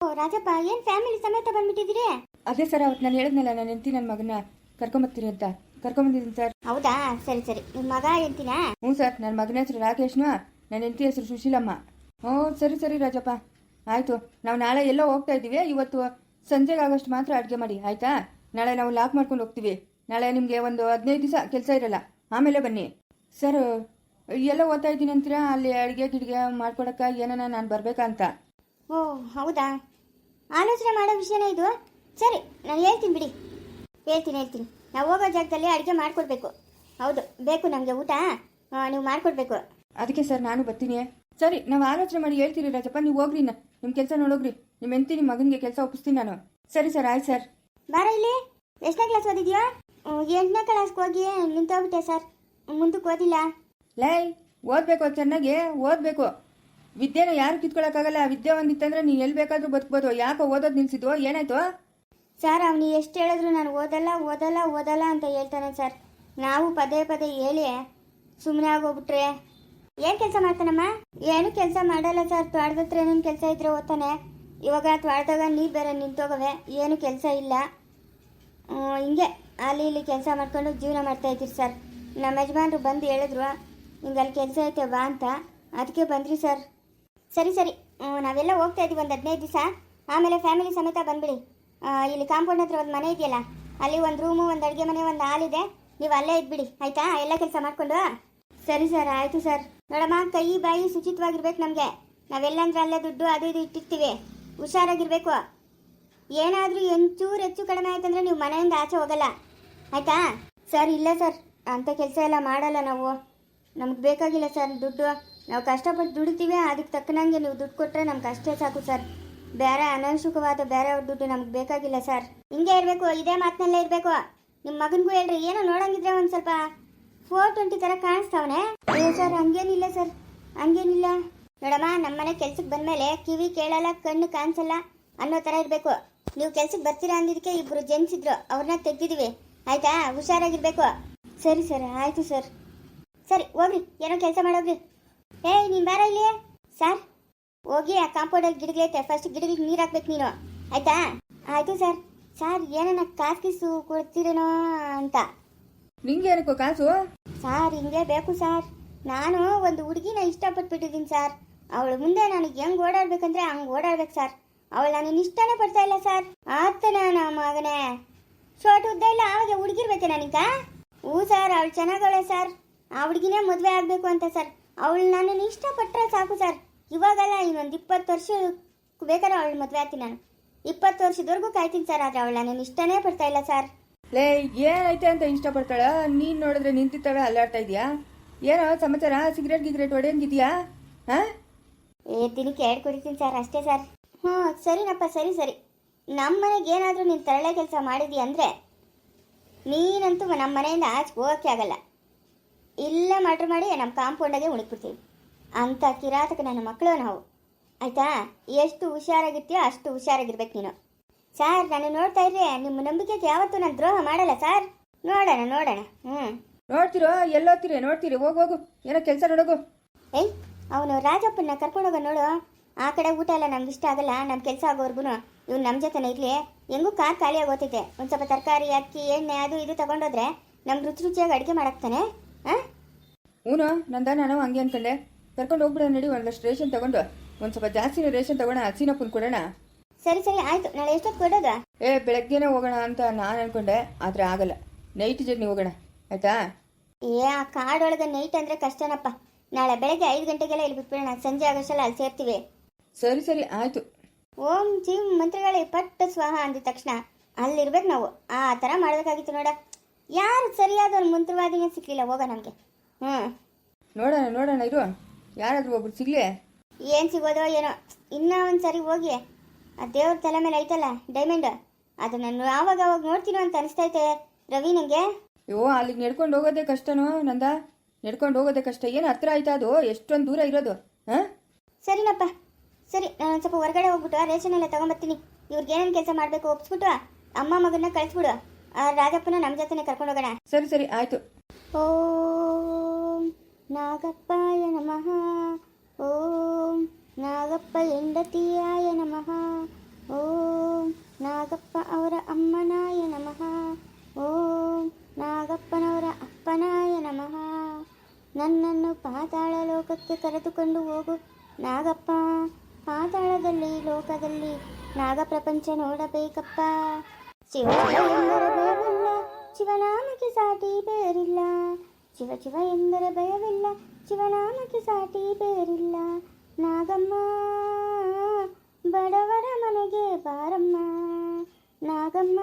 ಓ ರಾಜಪ್ಪ, ಏನು ಫ್ಯಾಮಿಲಿ ಸಮೇತ ಬಂದ್ಬಿಟ್ಟಿದ್ದೀರಿ? ಅದೇ ಸರ್, ಅವತ್ತು ನಾನು ಹೇಳಿದ್ನಲ್ಲ ನನ್ನ ಹೆಂಡತಿ ನನ್ನ ಮಗನ ಕರ್ಕೊಂಬರ್ತೀನಿ ಅಂತ. ಕರ್ಕೊಂಬಂದಿದ್ದೀನಿ ಸರ್. ಹೌದಾ, ಸರಿ ಸರಿ. ನಿಮ್ಮ ಮಗ ಎಂತಿನ? ಹ್ಞೂ ಸರ್, ನನ್ನ ಮಗನ ಹೆಸರು ರಾಕೇಶ್ನ, ನನ್ನ ಹೆಂಡತಿ ಹೆಸರು ಸುಶೀಲಮ್ಮ. ಹ್ಞೂ ಸರಿ ಸರಿ ರಾಜಪ್ಪ, ಆಯಿತು. ನಾವು ನಾಳೆ ಎಲ್ಲೋ ಹೋಗ್ತಾ ಇದ್ದೀವಿ. ಇವತ್ತು ಸಂಜೆಗೆ ಆಗೋಷ್ಟು ಮಾತ್ರ ಅಡುಗೆ ಮಾಡಿ ಆಯಿತಾ? ನಾಳೆ ನಾವು ಲಾಕ್ ಮಾಡ್ಕೊಂಡು ಹೋಗ್ತೀವಿ. ನಾಳೆ ನಿಮಗೆ ಒಂದು 15 ದಿವಸ ಕೆಲಸ ಇರಲ್ಲ, ಆಮೇಲೆ ಬನ್ನಿ. ಸರ್, ಎಲ್ಲ ಓದ್ತಾ ಇದ್ದೀನಿ ಅಂತೀರಾ? ಅಲ್ಲಿ ಅಡುಗೆ ಗಿಡ್ಗೆ ಮಾಡ್ಕೊಡಕ್ಕೆ ಏನಾನ ನಾನು ಬರಬೇಕಾ ಅಂತ? ಓ ಹೌದಾ, ಆಲೋಚನೆ ಮಾಡೋ ವಿಷಯನೇ ಇದು. ಸರಿ, ನಾನು ಹೇಳ್ತೀನಿ ಬಿಡಿ. ಹೇಳ್ತೀನಿ. ನಾವು ಹೋಗೋ ಜಾಗದಲ್ಲಿ ಅಡುಗೆ ಮಾಡಿಕೊಡ್ಬೇಕು. ಹೌದು, ಬೇಕು ನಮಗೆ ಊಟ, ನೀವು ಮಾಡಿಕೊಡ್ಬೇಕು. ಅದಕ್ಕೆ ಸರ್ ನಾನು ಬರ್ತೀನಿ. ಸರಿ, ನಾವು ಆಲೋಚನೆ ಮಾಡಿ ಹೇಳ್ತೀರಿ ರಾಜಪ್ಪ. ನೀವು ಹೋಗ್ರಿ, ನಿಮ್ಮ ಕೆಲಸ ನೋಡೋಗ್ರಿ. ನಿಮ್ಮ ಹೆಂಡತಿ ನಿಮ್ಮ ಮಗನಿಗೆ ಕೆಲಸ ಒಪ್ಪಿಸ್ತೀನಿ ನಾನು. ಸರಿ ಸರ್, ಆಯ್ತು ಸರ್. ಬಾರ ಇಲ್ಲಿ. ಎಷ್ಟನೇ ಕ್ಲಾಸ್ ಓದಿದ್ಯಾ? 8ನೇ ಕ್ಲಾಸ್ಗೆ ಹೋಗಿ ನಿಂತೋಗ್ಬಿಟ್ಟೆ ಸರ್, ಮುಂದಕ್ಕೆ ಓದಿಲ್ಲ. ಲೈ, ಓದಬೇಕು, ಚೆನ್ನಾಗಿ ಓದಬೇಕು. ವಿದ್ಯೆನ ಯಾರು ಕಿತ್ಕೊಳ್ಳೋಕ್ಕಾಗಲ್ಲ. ವಿದ್ಯೆ ಒಂದಿತ್ತಂದ್ರೆ ನೀನು ಎಲ್ಲಿ ಬೇಕಾದ್ರೂ ಬದುಕ್ಬೋದು. ಯಾಕೋ ಓದೋದು ನಿಲ್ಸಿದ್ವು? ಏನಾಯ್ತು ಸರ್? ಅವನು ಎಷ್ಟು ಹೇಳಿದ್ರು ನಾನು ಓದಲ್ಲ ಅಂತ ಹೇಳ್ತಾನೆ ಸರ್. ನಾವು ಪದೇ ಹೇಳಿ ಸುಮ್ಮನೆ ಆಗೋಗ್ಬಿಟ್ರೆ ಏನು ಕೆಲಸ ಮಾಡ್ತಾನಮ್ಮ? ಏನು ಕೆಲಸ ಮಾಡಲ್ಲ ಸರ್. ತ್ವಾಟದ ಹತ್ರ ಏನೇನು ಕೆಲಸ ಇದ್ರೆ ಓದ್ತಾನೆ. ಇವಾಗ ತ್ವಾಟದಾಗ ನೀರು ಬೇರೆ ನಿಂತೋಗವೆ, ಏನು ಕೆಲಸ ಇಲ್ಲ. ಹಿಂಗೆ ಅಲ್ಲಿ ಇಲ್ಲಿ ಕೆಲಸ ಮಾಡ್ಕೊಂಡು ಜೀವನ ಮಾಡ್ತಾ ಇದ್ದೀರಿ ಸರ್. ನಮ್ಮ ಯಜಮಾನ್ರು ಬಂದು ಹೇಳಿದ್ರು, ಹಿಂಗೆ ಅಲ್ಲಿ ಕೆಲಸ ಐತೆ ಬಾ ಅಂತ, ಅದಕ್ಕೆ ಬಂದ್ರಿ ಸರ್. ಸರಿ, ನಾವೆಲ್ಲ ಹೋಗ್ತಾ ಇದ್ದೀವಿ ಒಂದು 15 ದಿವಸ, ಆಮೇಲೆ ಫ್ಯಾಮಿಲಿ ಸಮೇತ ಬಂದ್ಬಿಡಿ. ಇಲ್ಲಿ ಕಾಂಪೌಂಡ್ ಹತ್ರ ಒಂದು ಮನೆ ಇದೆಯಲ್ಲ, ಅಲ್ಲಿ ಒಂದು ರೂಮು, ಒಂದು ಅಡುಗೆ ಮನೆ, ಒಂದು ಹಾಲಿದೆ. ನೀವು ಅಲ್ಲೇ ಇದ್ಬಿಡಿ ಆಯಿತಾ? ಎಲ್ಲ ಕೆಲಸ ಮಾಡಿಕೊಂಡು. ಸರಿ ಸರ್, ಆಯಿತು ಸರ್. ನೋಡಮ್ಮ, ಕೈ ಬಾಯಿ ಶುಚಿತ್ವಾಗಿರ್ಬೇಕು ನಮಗೆ. ನಾವೆಲ್ಲಂದ್ರೆ ಅಲ್ಲೇ ದುಡ್ಡು ಅದು ಇದು ಇಟ್ಟಿರ್ತೀವಿ, ಹುಷಾರಾಗಿರ್ಬೇಕು. ಏನಾದರೂ ಒಂಚೂರು ಹೆಚ್ಚು ಕಡಿಮೆ ಆಯ್ತಂದ್ರೆ ನೀವು ಮನೆಯಿಂದ ಆಚೆ ಹೋಗಲ್ಲ, ಆಯಿತಾ? ಸರ್, ಇಲ್ಲ ಸರ್, ಅಂಥ ಕೆಲಸ ಎಲ್ಲ ಮಾಡಲ್ಲ ನಾವು. ನಮ್ಗೆ ಬೇಕಾಗಿಲ್ಲ ಸರ್ ದುಡ್ಡು. ನಾವು ಕಷ್ಟಪಟ್ಟು ದುಡಿತೀವಿ, ಅದಕ್ಕೆ ತಕ್ಕನಂಗೆ ನೀವು ದುಡ್ಡು ಕೊಟ್ಟರೆ ನಮ್ಗೆ ಅಷ್ಟೇ ಸಾಕು ಸರ್. ಬೇರೆ ಅನವಶ್ಯಕವಾದ ಬೇರೆಯವ್ರ ದುಡ್ಡು ನಮ್ಗೆ ಬೇಕಾಗಿಲ್ಲ ಸರ್. ಹಿಂಗೆ ಇರಬೇಕು, ಇದೇ ಮಾತಿನಲ್ಲೇ ಇರಬೇಕು. ನಿಮ್ಮ ಮಗನಿಗೂ ಹೇಳ್ರಿ, ಏನೋ ನೋಡಂಗಿದ್ರೆ ಒಂದು ಸ್ವಲ್ಪ 420 ಥರ ಕಾಣಿಸ್ತಾವನೆ. ಅಯ್ಯೋ ಸರ್, ಹಂಗೇನಿಲ್ಲ ಸರ್, ಹಂಗೇನಿಲ್ಲ. ನೋಡಮ್ಮ, ನಮ್ಮ ಮನೆ ಕೆಲ್ಸಕ್ಕೆ ಬಂದಮೇಲೆ ಕಿವಿ ಕೇಳಲ್ಲ, ಕಣ್ಣು ಕಾಣಿಸಲ್ಲ ಅನ್ನೋ ಥರ ಇರಬೇಕು. ನೀವು ಕೆಲ್ಸಕ್ಕೆ ಬರ್ತೀರಾ ಅಂದಿದ್ದಕ್ಕೆ 2 ಜೆಂಟ್ಸ್ ಇದ್ರು, ಅವ್ರನ್ನ ತೆಗ್ದಿದ್ದೀವಿ ಆಯಿತಾ? ಹುಷಾರಾಗಿರ್ಬೇಕು. ಸರಿ ಸರ್, ಆಯಿತು ಸರ್. ಸರಿ ಹೋಗ್ರಿ, ಏನೋ ಕೆಲಸ ಮಾಡೋಗ್ರಿ. ಏಯ್, ನೀನು ಬಾರ ಇಲ್ಲಿ. ಸರ್, ಹೋಗಿ ಆ ಕಾಂಪೌಂಡಲ್ಲಿ ಗಿಡಗಳೈತೆ, ಫಸ್ಟ್ ಗಿಡಗಳಿಗೆ ನೀರು ಹಾಕ್ಬೇಕು ನೀನು, ಆಯಿತಾ? ಆಯಿತು ಸರ್. ಸರ್, ಏನನ್ನ ಕಾಸು ಕೊಡ್ತೀರೇನೋ ಅಂತ. ನಿಂಗೆ ಏನಕ್ಕೋ ಕಾಸು? ಸರ್, ಹಿಂಗೆ ಬೇಕು ಸರ್. ನಾನು ಒಂದು ಹುಡುಗಿನ ಇಷ್ಟಪಟ್ಬಿಟ್ಟಿದ್ದೀನಿ ಸರ್. ಅವಳು ಮುಂದೆ ನನಗೆ ಹೆಂಗೆ ಓಡಾಡ್ಬೇಕಂದ್ರೆ ಹಂಗೆ ಓಡಾಡ್ಬೇಕು ಸರ್. ಅವಳು ನಾನು ಇಷ್ಟನೇ ಪಡ್ತಾ ಇಲ್ಲ ಸರ್. ಆತನ ನಮ್ಮ ಮಗನೇ ಶೋಟ್ ಉದ್ದ ಇಲ್ಲ, ಆವಾಗ ಹುಡುಗಿರ್ಬೇಕೆ ನನಗ? ಹ್ಞೂ ಸರ್, ಅವಳು ಚೆನ್ನಾಗವಳೆ ಸರ್. ಆ ಹುಡುಗಿನೇ ಮದುವೆ ಆಗಬೇಕು ಅಂತ ಸರ್. ಅವಳು ನನ್ನನ್ನು ಇಷ್ಟಪಟ್ಟರೆ ಸಾಕು ಸರ್. ಇವಾಗಲ್ಲ, ಇನ್ನೊಂದು 20 ವರ್ಷ ಬೇಕಾದ್ರೆ ಅವಳು ಮದುವೆ ಆಗ್ತೀನಿ ನಾನು. 20 ವರ್ಷದವರೆಗೂ ಕಾಯ್ತೀನಿ ಸರ್. ಆದರೆ ಅವಳು ನನ್ನನ್ನು ಇಷ್ಟನೇ ಪಡ್ತಾ ಇಲ್ಲ ಸರ್. ಲೇ, ಏನೈತೆ ಅಂತ ಇಷ್ಟಪಡ್ತಾಳ? ನೀನು ನೋಡಿದ್ರೆ ನಿಂತಿತ್ತಾಳೆ, ಅಲ್ಲಾಡ್ತಾ ಇದೆಯಾ? ಏನೋ ಸಮಾಚಾರ? ಸಿಗರೇಟ್ ಹೊಡೆಯಂಗಿದೆಯಾ? ಹಾಂ, ದಿನಕ್ಕೆ 2 ಕುಡಿತೀನಿ ಸರ್, ಅಷ್ಟೇ ಸರ್. ಹ್ಞೂ ಸರಿನಪ್ಪ, ಸರಿ. ನಮ್ಮ ಮನೆಗೆ ಏನಾದರೂ ನೀನು ತರಳೆ ಕೆಲಸ ಮಾಡಿದಿ ಅಂದರೆ ನೀನಂತೂ ನಮ್ಮ ಮನೆಯಿಂದ ಆಚೆಗೆ ಹೋಗೋಕ್ಕೆ ಆಗಲ್ಲ. ಇಲ್ಲ ಮರ್ಡ್ರ್ ಮಾಡಿ ನಮ್ಮ ಕಾಂಪೌಂಡಾಗೆ ಉಣಿಕ್ಬಿಡ್ತೀವಿ. ಅಂಥ ಕಿರಾತಕ ನನ್ನ ಮಕ್ಕಳು ನಾವು, ಆಯಿತಾ? ಎಷ್ಟು ಹುಷಾರಾಗಿರ್ತೀಯೋ ಅಷ್ಟು ಹುಷಾರಾಗಿರ್ಬೇಕು ನೀನು. ಸರ್, ನಾನು ನೋಡ್ತಾ ಇರ್ರಿ, ನಿಮ್ಮ ನಂಬಿಕೆಗೆ ಯಾವತ್ತೂ ನಾನು ದ್ರೋಹ ಮಾಡಲ್ಲ ಸರ್. ನೋಡೋಣ. ನೋಡ್ತಿರೋ? ಎಲ್ಲೋಗ್ತೀರಿ? ನೋಡ್ತೀರಿ? ಹೋಗು, ಏನೋ ಕೆಲಸ ನೋಡೋಗು. ಏಯ್, ಅವನು ರಾಜಪ್ಪನ ಕರ್ಕೊಂಡೋಗ ನೋಡು. ಆ ಕಡೆ ಊಟ ಎಲ್ಲ ನಮ್ಗೆ ಇಷ್ಟ ಆಗಲ್ಲ. ನಮ್ಮ ಕೆಲಸ ಆಗೋವರೆಗೂ ಇವ್ನು ನಮ್ಮ ಜೊತೆನೇ ಇರಲಿ. ಹೆಂಗೂ ಕಾರ್ ಖಾಲಿಯಾಗಿ ಹೋಗ್ತೈತೆ. ಒಂದು ಸ್ವಲ್ಪ ತರಕಾರಿ, ಅಕ್ಕಿ, ಎಣ್ಣೆ ಅದು ಇದು ತಗೊಂಡೋದ್ರೆ ನಮ್ಗೆ ರುಚಿಯಾಗಿ ಅಡುಗೆ ಮಾಡಾಕ್ತಾನೆ. ಹಾಂ, ಹ್ಞೂ ನಾನು ಹಂಗೆ ಅನ್ಕೊಂಡೆ. ಕರ್ಕೊಂಡು ಹೋಗ್ಬಿಡೋಣ ನಡಿ. ಒಂದಷ್ಟು ರೇಷನ್ ತಗೊಂಡು ಒಂದು ಸ್ವಲ್ಪ ಜಾಸ್ತಿನೇ ರೇಷನ್ ತಗೋಣ, ಹಸಿನಪ್ಪನ ಕೊಡೋಣ. ಸರಿ ಆಯಿತು. ನಾಳೆ ಎಷ್ಟೊತ್ತು ಕೊಡೋದು? ಬೆಳಗ್ಗೆನೇ ಹೋಗೋಣ ಅಂತ ನಾನು ಅನ್ಕೊಂಡೆ, ಆದರೆ ಆಗಲ್ಲ. ನೈಟ್ ಜರ್ನಿ ಹೋಗೋಣ, ಆಯಿತಾ? ಆ ಕಾಡೊಳಗೆ ನೈಟ್ ಅಂದರೆ ಕಷ್ಟನಪ್ಪ. ನಾಳೆ ಬೆಳಗ್ಗೆ 5 ಗಂಟೆಗೆಲ್ಲ ಇಲ್ಲಿ ಬಿಟ್ಬಿಡೋಣ. ಸಂಜೆ ಆಗೋಷ್ಟಲ್ಲ ಅಲ್ಲಿ ಸೇರ್ತೀವಿ. ಸರಿ ಆಯಿತು. ಓಂ ಜೀಂ ಮಂತ್ರಗಳೇ ಪಟ್ಟ ಸ್ವಾಹ ಅಂದಿದ ತಕ್ಷಣ ಅಲ್ಲಿರ್ಬೇಕು ನಾವು. ಆ ಥರ ಮಾಡಬೇಕಾಗಿತ್ತು ನೋಡ. ಯಾರು ಸರಿಯಾದ ಒಂದು ಮಂತ್ರವಾದಿನೇ ಸಿಕ್ಕಲಿಲ್ಲ. ಹೋಗ ನಮಗೆ. ನೋಡೋಣ ಇರು, ಯಾರಾದರೂ ಒಬ್ರು ಸಿಗ್ಲಿ. ಏನು ಸಿಗೋದೋ ಏನೋ. ಇನ್ನೂ ಒಂದು ಸರಿ ಹೋಗಿ ಆ ದೇವ್ರ ತಲೆ ಮೇಲೆ ಐತಲ್ಲ ಡೈಮಂಡ್, ಅದನ್ನು ಆವಾಗ ನೋಡ್ತೀನೋ ಅಂತ ಅನಿಸ್ತೈತೆ ರವಿ ನನಗೆ. ಅಲ್ಲಿಗೆ ನಡ್ಕೊಂಡು ಹೋಗೋದೇ ಕಷ್ಟನೋ ನಂದ? ನಡ್ಕೊಂಡು ಹೋಗೋದೇ ಕಷ್ಟ. ಏನು ಹತ್ರ ಆಯ್ತಾ ಅದು? ಎಷ್ಟೊಂದು ದೂರ ಇರೋದು? ಹಾಂ, ಸರಿನಪ್ಪ. ಸರಿ, ನಾನು ಸ್ವಲ್ಪ ಹೊರಗಡೆ ಹೋಗ್ಬಿಟ್ಟು ರೇಷನ್ ಎಲ್ಲ ತೊಗೊಂಬರ್ತೀನಿ. ಇವ್ರಿಗೆ ಏನೇನು ಕೆಲಸ ಮಾಡಬೇಕು ಒಪ್ಸ್ಬಿಟ್ಟು ಅಮ್ಮ ಮಗನ್ನ ಕಳಿಸ್ಬಿಡು. ಆ ರಾಜಪ್ಪನ ನಮ್ಮ ಜೊತೆನೇ ಕರ್ಕೊಂಡು ಹೋಗೋಣ. ಸರಿ ಆಯಿತು. ಓಂ ನಾಗಪ್ಪಾಯ ನಮಃ. ಓಂ ನಾಗಪ್ಪ ಹೆಂಡತಿಯಾಯ ನಮಃ. ಲೋಕಕ್ಕೆ ಕರೆದುಕೊಂಡು ಹೋಗು ನಾಗಪ್ಪ. ಪಾತಾಳದಲ್ಲಿ ಲೋಕದಲ್ಲಿ ನಾಗ ಪ್ರಪಂಚ ನೋಡಬೇಕಪ್ಪ. ಶಿವ ಶಿವ ಎಂದರೆ ಭಯವಿಲ್ಲ, ಶಿವನಾಮಕ್ಕೆ ಸಾಟಿ ಬೇರಿಲ್ಲ. ಶಿವ ಶಿವ ಎಂದರೆ ಭಯವಿಲ್ಲ, ಶಿವನಾಮಕ್ಕೆ ಸಾಟಿ ಬೇರಿಲ್ಲ. ನಾಗಮ್ಮ ಬಡವರ ಮನೆಗೆ ಬಾರಮ್ಮ, ನಾಗಮ್ಮ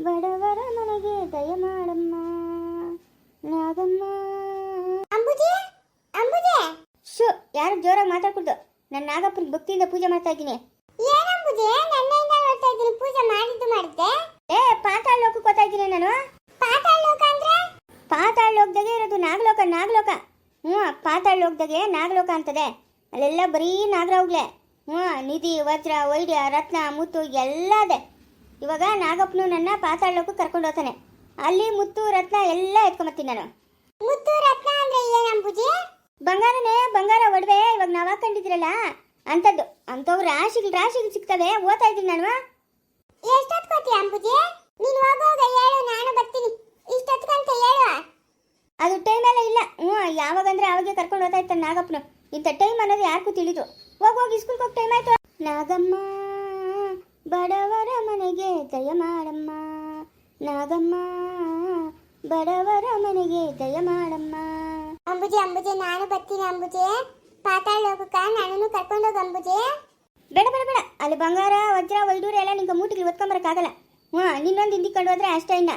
ಬಡವರ ಮನೆಗೆ ದಯ ಮಾಡಮ್ಮ, ನಾಗಮ್ಮ. ಅಂಬುಜೆ ಅಂಬುಜೆ ಶೋ, ಯಾರು ಜೋರಾಗಿ ಮಾತಾಡ್ಕೊಡ್ದು. ನಾನು ನಾಗಪ್ಪನ ಭಕ್ತಿಯಿಂದ ಪೂಜೆ ಮಾಡ್ತಾ ಇದ್ದೀನಿ. ಏನಂಬುಜೆ, ನನ್ನಿಂದ ನೋಡ್ತಾ ಇದ್ದೀನಿ, ಪೂಜೆ ಮಾಡಿದ್ದು ಮಾಡಿದ್ದೆ. ಪಾತಾಳ ಲೋಕಕ್ಕೆ ಹೋಗ್ತಾ ಇದ್ದೀನಿ ನಾನು. ಪಾತಾಳ ಲೋಕ ಅಂದ್ರೆ? ಪಾತಾಳ ಲೋಕದಾಗೆ ಇರೋದು ನಾಗಲೋಕ. ನಾಗಲೋಕ ಪಾತಾಳ ಲೋಕದಾಗೆ ನಾಗಲೋಕ ಅಂತದೆ. ಅಲ್ಲೆಲ್ಲ ಬರೀ ನಾಗರಾವ್ಗಳೇ. ನಿಧಿ, ವಜ್ರ, ವೈಡ್ಯ, ರತ್ನ, ಮುತ್ತು ಎಲ್ಲ ಅದೇ. ಇವಾಗ ನಾಗಪ್ಪನು ನನ್ನ ಪಾತಾಳ ಲೋಕಕ್ಕೆ ಕರ್ಕೊಂಡು ಹೋಗ್ತಾನೆ. ಅಲ್ಲಿ ಮುತ್ತು ರತ್ನ ಎಲ್ಲ ಎತ್ಕೊಂಬತ್ತೀನಿ ನಾನು. ಮುತ್ತು ರತ್ನ ಅಂದ್ರೆ ಏನಂಬುಜಿ? ಬಂಗಾರನೇ, ಬಂಗಾರ ಒಡವೆ ಇವಾಗ ನಾವು ಹಾಕೊಂಡಿದ್ರಲ್ಲ ಅಂಥದ್ದು. ಅಂಥವು ರಾಶಿಗಳು ಸಿಗ್ತವೆ. ಓದ್ತಾ ಇದ್ದೀನಿ ನಾನು. ಎಷ್ಟೊತ್ಕೋತೀಯ ಅಂಬುಜಿ? ನೀನು ಹೋಗೋಗ ಹೇಳು, ನಾನು ಬರ್ತೀನಿ. ಇಷ್ಟೊತ್ಕಂತ ಹೇಳು. ಅದು ಟೈಮ್ ಎಲ್ಲ ಇಲ್ಲ. ಯಾವಾಗಂದ್ರೆ ಅವಾಗೆ ಕರ್ಕೊಂಡು ಹೋಗ್ತಾ ಇರ್ತಾನೆ ನಾಗಪ್ಪನು. ಇಂಥ ಟೈಮ್ ಅನ್ನೋದು ಯಾರಿಗೂ ತಿಳಿದು. ಹೋಗಿ ಸ್ಕೂಲ್ಗೆ ಹೋಗಿ ಟೈಮ್ ಆಯ್ತು. ನಾಗಮ್ಮ ಬಡವರ ಮನೆಗೆ ದಯ ಮಾಡಮ್ಮ, ನಾಗಮ್ಮ ಬಡವರ ಮನೆಗೆ ದಯ ಮಾಡಮ್ಮ. ಅಂಬುಜಿ ಅಂಬುಜಿ, ನಾನು ಬರ್ತೀನಿ ಅಂಬುಜಿ. ಪಾತಾಳ ಲೋಕಕ್ಕ ನನ್ನನ್ನು ಕರ್ಕೊಂಡೋಗ ಅಂಬುಜಿ. ಬೇಡ ಬೇಡ ಬೇಡ, ಅಲ್ಲಿ ಬಂಗಾರ ವಜ್ರ ವೈಡೂರು ಎಲ್ಲ ನಿಂಗೆ ಮೂಟಿಗೆ ಒತ್ಕೊಂಬರಕ್ಕಾಗಲ್ಲ. ನಿನ್ನೊಂದು ಹಿಂದಿಕೊಂಡು ಹೋದ್ರೆ ಅಷ್ಟೇ. ಇನ್ನ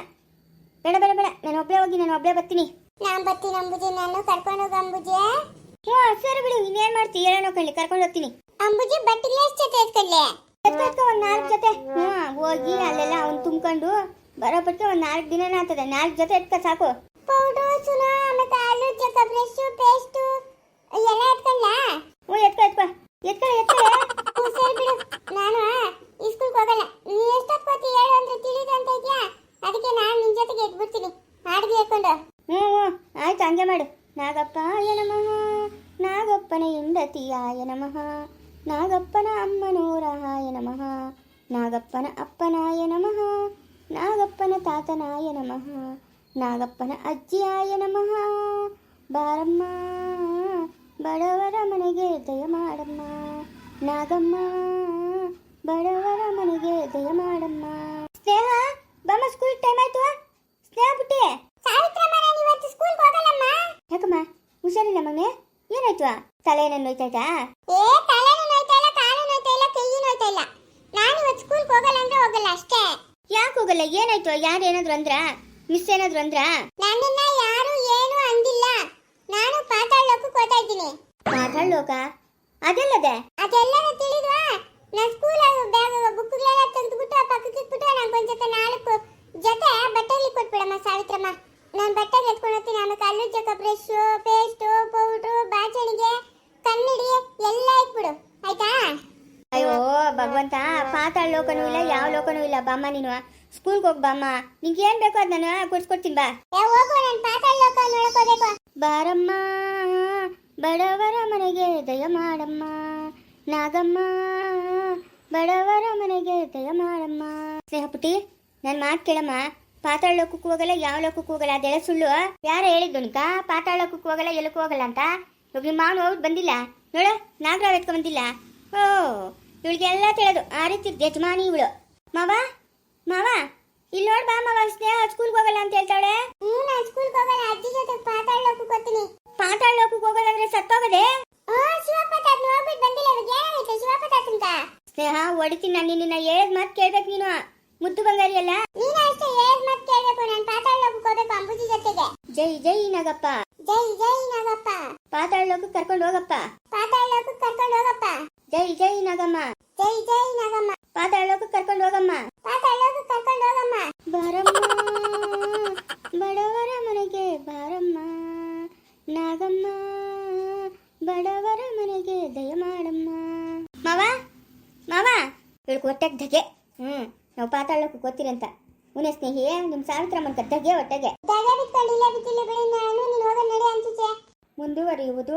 ಬೇಡ ಬೇಡ ಬೇಡ, ನಾನು ಒಬ್ಬಳೇ ಹೋಗಿ ನಾನು ಒಬ್ಬಳೇ ಬರ್ತೀನಿ. ನಾನು ಬರ್ತೀನಿ ಅಂಬುಜಿ, ನಾನು ಕರ್ಕೊಂಡೋಗ ಅಂಬುಜಿ. ಸರಿ ಬಿಡು, ಇನ್ನೇನು ಮಾಡ್ತೀನಿ, ಹೇಳೋ ಕಳ್ಳಿ ಕರ್ಕೊಂಡು ಹೋಗ್ತೀನಿ. ಅಂಬುಜಿ ಬಟ್ಟೆಗೆ ಎಷ್ಟು ಜೊತೆ ಎತ್ಕೊಳ್ಳಿ? ಎತ್ಕೊಳ್ಕೊ ಒಂದು 4 ಜೊತೆ. ಹೋಗಿ ಅಲ್ಲೆಲ್ಲ ಅವ್ನು ತುಂಬ್ಕೊಂಡು ಬರೋಪಟ್ಟಿಗೆ ಒಂದು 4 ದಿನನೇ ಆಗ್ತದೆ. 4 ಜೊತೆ ಎತ್ಕೊ ಸಾಕು. ಪೌಡರ್, ಸುನ, ಮತ್ತೆ ಆಲೂ ಚಕ್ಕ, ಬ್ರಷ್, ಪೇಸ್ಟ್ ಎಲ್ಲ ಎತ್ಕೊಳ್ಳ? ಎತ್ಕೊ ಸರಿ ಬಿಡು, ನಾನು ಈ ಸ್ಕೂಲ್ಗೆ ಹೋಗಲ್ಲ. ನೀ ಎಷ್ಟೊತ್ಕೋತಿ ಹೇಳು ಅಂದ್ರೆ ತಿಳಿದು ಅಂತ ಇದೆಯಾ? ಅದಕ್ಕೆ ನಾನು ನಿನ್ನ ಜೊತೆಗೆ ಎದ್ಬಿಡ್ತೀನಿ ಹಾಡಿಗೆ ಹೇಳ್ಕೊಂಡು. ಆಯ್ತು, ಹಂಗೆ ಮಾಡು. ನಾಗಪ್ಪಾಯ ನಮಃ, ನಾಗಪ್ಪನ ಹೆಂಡತಿಯಾಯ ನಮಃ, ನಾಗಪ್ಪನ ಅಮ್ಮನೂರಾಯ ನಮಃ, ನಾಗಪ್ಪನ ಅಪ್ಪನಾಯ ನಮಃ, ನಾಗಪ್ಪನ ತಾತನಾಯ ನಮಃ, ನಾಗಪ್ಪನ ಅಜ್ಜಿಯಾಯ ನಮಃ. ಬಾರಮ್ಮ ಬಡವರ ಮನೆಗೆ ದಯ ಮಾಡಮ್ಮ, ನಾಗಮ್ಮ ಬಡವರ ಮನೆಗೆ ದಯ ಮಾಡಮ್ಮ. ಸ್ನೇಹ ಬಮ್ಮ, ಸ್ಕೂಲ್ ಟೈಮ್ ಆಯ್ತು. ಸ್ನೇಹ ಬುಟ್ಟಿ. ಸಾವಿತ್ರಮ್ಮ, ನಾನು ಇವತ್ತು ಸ್ಕೂಲ್ಗೆ ಹೋಗಲ್ಲಮ್ಮ. ಯಾಕಮ್ಮ, ಹುಷಾರಿಲ್ಲ ಮಗನೇ? ಏನಾಯ್ತು? ತಲೆಯನ್ನು ನೋಯ್ತಾಯ್ತಾ? ತಲೆನೂ ನೋಯ್ತಾ ಇಲ್ಲ, ಕಾಲು ನೋಯ್ತಾ ಇಲ್ಲ, ಕೈ ನೋಯ್ತಾ ಇಲ್ಲ. ನಾನು ಇವತ್ತು ಸ್ಕೂಲ್ಗೆ ಹೋಗಲ್ಲ ಅಂದ್ರೆ ಹೋಗಲ್ಲ ಅಷ್ಟೇ. ಯಾಕೆ ಹೋಗಲ್ಲ? ಏನಾಯ್ತು? ಯಾರು ಏನಾದ್ರು ಅಂದ್ರ? ಮಿಸ್ ಏನಾದ್ರು ಅಂದ್ರ? ನನ್ನನ್ನ ಯಾರು ಏನು ಅಂದಿಲ್ಲ. ನಾನು ಪಾತಾಳ ಲೋಕಕ್ಕೆ ಹೋಗ್ತಾ ಇದ್ದೀನಿ. ಪಾತಾಳ ಲೋಕ? ಅದೆಲ್ಲದೆ? ಅದೆಲ್ಲನೂ ತಿಳಿದ್ವಾ? ನಾನು ಸ್ಕೂಲಾಗ ಬ್ಯಾಗ್ ಬುಕ್ಗಳೆಲ್ಲ ತೆಗೆದುಬಿಟ್ಟು ಆ ಪಕ್ಕಕ್ಕೆ ಇಟ್ಬಿಟ್ಟು ನಾನು ಒಂದು ಜೊತೆ 4 ಜೊತೆ ಬಟ್ಟೆಲಿ ಕೊಟ್ಬಿಡಮ್ಮ ಸಾವಿತ್ರಮ್ಮ. ನಾನು ಬಟ್ಟೆಗೆ ಎತ್ಕೊಂಡು ಹೋಗ್ತೀನಿ. ಆಮೇಲೆ ಅಲ್ಲೂ ಚಕ್ಕ, ಬ್ರಷ್, ಪೇಸ್ಟ್, ಪೌಡ್ರು, ಬಾಚಣಿಗೆ, ಕನ್ನಡಿ ಎಲ್ಲ ಇಟ್ಬಿಡು, ಆಯ್ತಾ? ಅಯ್ಯೋ ಭಗವಂತ, ಪಾತಾಳ ಲೋಕನೂ ಇಲ್ಲ, ಯಾವ ಲೋಕನೂ ಇಲ್ಲ. ಬಾಮ್ಮ, ನೀನು ಸ್ಕೂಲ್ಗೆ ಹೋಗಿ ಬಾಮ್ಮ. ನಿಂಗೆ ಏನ್ ಬೇಕೋ ಅದು ನಾನು ಕೊಡ್ಸ್ಕೊಡ್ತೀನಿ ಬಾ. ಹೋಗು, ನಾನು ಪಾತಾಳ ಲೋಕ ನೋಡಕೋಬೇಕು. ಬಾರಮ್ಮ ಬಡವರ ಮನೆಗೆ ದಯ ಮಾಡಮ್ಮ, ನಾಗಮ್ಮ ಬಡವರ ಮನೆಗೆ ದಯ ಮಾಡಮ್ಮ. ಸ್ನೇಹ ಪುಟ್ಟಿ, ನನ್ನ ಮಾತು ಕೇಳಮ್ಮ. ಪಾತಾಳ ಲೋಕಕ್ಕೂ ಹೋಗಲ್ಲ, ಯಾವ ಲೋಕಕ್ಕೂ ಹೋಗಲ್ಲ, ಅದೆಲ್ಲ ಸುಳ್ಳು. ಯಾರು ಹೇಳಿದ್ದು ನಿಕ ಪಾತಾಳ ಲೋಕಕ್ಕೂ ಹೋಗಲ್ಲ, ಎಲ್ಲಕ್ಕೂ ಹೋಗಲ್ಲ ಅಂತ? ಇವಾಗ ನಿಮ್ಮ ಮಾವನು ಹೋಗ್ಬಿಟ್ಟು ಬಂದಿಲ್ಲ ನೋಡ, ನಾಗರಾವ್ ಎತ್ಕೊಂಡ್ ಬಂದಿಲ್ಲ. ಇವಳಿಗೆಲ್ಲ ತಿಳಿದು ಆ ರೀತಿ ಯಜಮಾನಿ ಇವಳು. ಮಾವ ಮಾವ, ಇಲ್ಲಿ ನೋಡ್ ಬಾ ಮಾವ, ಸ್ನೇಹ ಸ್ಕೂಲ್ಗೆ ಹೋಗಲ್ಲ ಅಂತ ಹೇಳ್ತಾಳೆ. ನಾನು ಸ್ಕೂಲ್ಗೆ ಹೋಗಲ್ಲ, ಅಜ್ಜಿ ಜೊತೆ ಪಾತಾಳ ಲೋಕಕ್ಕೆ ಹೋಗ್ತೀನಿ. ಪಾತಾಳ ಲೋಕಕ್ಕೆ ಹೋಗಲ್ಲ ಅಂದ್ರೆ ಸತ್ತೋಗದೆ? ಶಿವಪ್ರತಾಪ್ ಹೋಗ್ಬಿಟ್ಟು ಬಂದಿಲ್ಲ. ಇವಾಗ ಏನಾಯ್ತು ಶಿವಪ್ರತಾಪ್ ಅಂತ? ಸ್ನೇಹ ಹೊಡಿತೀನಿ ನಾನು ನಿನ್ನ. ಹೇಳಿದ ಮಾತು ಕೇಳ್ಬೇಕು ನೀನು. ಮುದ್ದು ಬಂಗಾರಿ ಅಲ್ಲ ನೀನು? ಅಷ್ಟೇ ಹೇಳಿದ ಮಾತು ಕೇಳ್ಬೇಕು. ನಾನು ಪಾತಾಳ ಲೋಕಕ್ಕೆ ಹೋಗ್ಬೇಕು ಅಂಬುಜಿ ಜೊತೆಗೆ. ಜೈ ಜೈ ನಾಗಪ್ಪ, ಜೈ ಜೈ ನಾಗಪ್ಪ. ಪಾತಾಳ ಲೋಕಕ್ಕೆ ಕರ್ಕೊಂಡು ಹೋಗಪ್ಪ, ಪಾತಾಳ ಲೋಕಕ್ಕೆ ಕರ್ಕೊಂಡು ಹೋಗಪ್ಪ. ಜೈ ಜೈ ನಾಗಮ್ಮ, ಜೈ ಜೈ ನಾಗಮ್ಮ. ಪಾತಾಳ ಲೋಕಕ್ಕೆ ಕರ್ಕೊಂಡು ಹೋಗಮ್ಮ, ಪಾತಾಳ ಲೋಕಕ್ಕೆ ಕರ್ಕೊಂಡು ಹೋಗಮ್ಮ. ಬಾರಮ್ಮ ಬಡವರ ಮನೆಗೆ ಬಾರಮ್ಮ, ನಾಗಮ್ಮ ಬಡವರ ಮನೆಗೆ ದಯ ಮಾಡಮ್ಮ. ಮಾವ ಮಾವ, ಇವಳು ಹೊಟ್ಟೆಗೆ ಧಗೆ. ನಾವು ಪಾತಾಳ ಲೋಕಕ್ಕೆ ಹೋಗ್ತೀರಿ ಅಂತ. ಉನ್ನೆ ಸ್ನೇಹಿ, ನಿಮ್ಮ ಸಾವಿತ್ರಮ್ಮನ ಧಗೆ ಹೊಟ್ಟೆಗೆ. ಮುಂದುವರಿಯುವುದು